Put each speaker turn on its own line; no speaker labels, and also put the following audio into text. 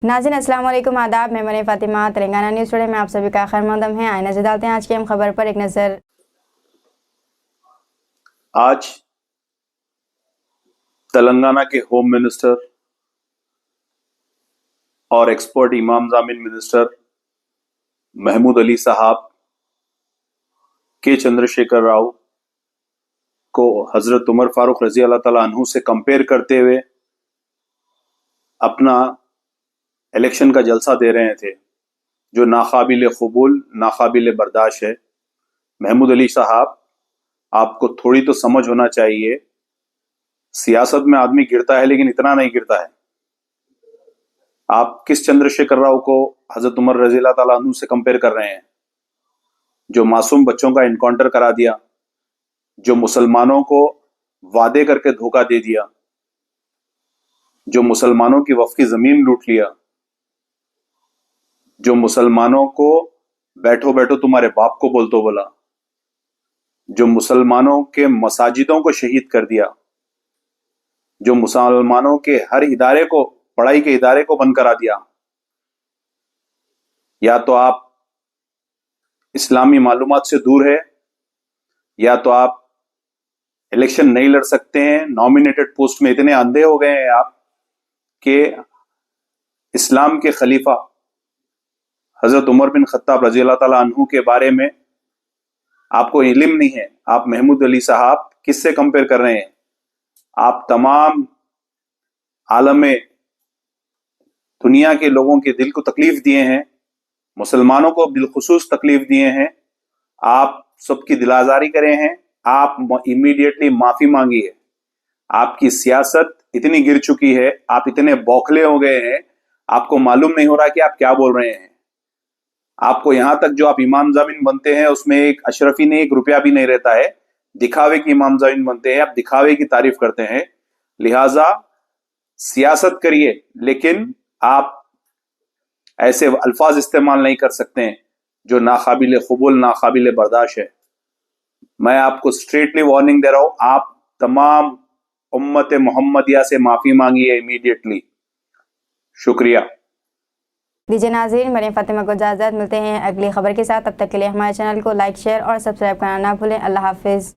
नाज़रीन अस्सलाम वालेकुम, आदाब। मैं मरियम फ़ातिमा, तेलंगाना न्यूज़ टुडे में आप सभी का खैर मकदम है। आइए नज़र डालते हैं आज की अहम खबर पर एक नज़र।
आज तेलंगाना के होम मिनिस्टर और एक्सपर्ट इमाम ज़ामिन मिनिस्टर महमूद अली साहब के चंद्रशेखर राव को हजरत उमर फारूक रजी अल्लाह ताला अन्हु से कंपेयर करते हुए अपना इलेक्शन का जलसा दे रहे थे, जो नाकाबिल कबूल, नाकाबिल बर्दाश्त है। महमूद अली साहब, आपको थोड़ी तो समझ होना चाहिए। सियासत में आदमी गिरता है लेकिन इतना नहीं गिरता है। आप किस चंद्रशेखर राव को हजरत उमर रजी अल्लाह ताला अन्हु से कंपेयर कर रहे हैं, जो मासूम बच्चों का इनकाउंटर करा दिया, जो मुसलमानों को वादे करके धोखा दे दिया, जो मुसलमानों की वक्फ की जमीन लूट लिया, जो मुसलमानों को बैठो बैठो तुम्हारे बाप को बोल तो बोला, जो मुसलमानों के मसाजिदों को शहीद कर दिया, जो मुसलमानों के हर इदारे को, पढ़ाई के इदारे को बंद करा दिया। या तो आप इस्लामी मालूमात से दूर है, या तो आप इलेक्शन नहीं लड़ सकते हैं। नॉमिनेटेड पोस्ट में इतने अंधे हो गए हैं आप कि इस्लाम के खलीफा हजरत उमर बिन खत्ताब रजी अल्लाह ताला अन्हु के बारे में आपको इल्म नहीं है। आप महमूद अली साहब किससे कंपेयर कर रहे हैं? आप तमाम आलम दुनिया के लोगों के दिल को तकलीफ दिए हैं, मुसलमानों को बिलखुसूस तकलीफ दिए हैं। आप सबकी दिल आजारी करे हैं। आप इमीडिएटली माफी मांगिए। आपकी सियासत इतनी गिर चुकी है, आप इतने बौखले हो गए हैं, आपको मालूम नहीं हो रहा कि आप क्या बोल रहे हैं। आपको यहां तक जो आप इमाम जामिन बनते हैं उसमें एक अशरफी ने एक रुपया भी नहीं रहता है। दिखावे की इमाम जामिन बनते हैं, आप दिखावे की तारीफ करते हैं। लिहाजा सियासत करिए, लेकिन आप ऐसे अल्फाज इस्तेमाल नहीं कर सकते हैं जो नाकाबिल कबूल, नाकाबिल बर्दाश्त है। मैं आपको स्ट्रेटली वार्निंग दे रहा हूं। आप तमाम उम्मत मोहम्मदिया से माफी मांगिए इमीडिएटली। शुक्रिया।
दीजिए नाज़रीन, मरियम फ़ातिमा को इजाज़त। मिलते हैं अगली खबर के साथ। तब तक के लिए हमारे चैनल को लाइक, शेयर और सब्सक्राइब करना ना भूलें। अल्लाह हाफिज़।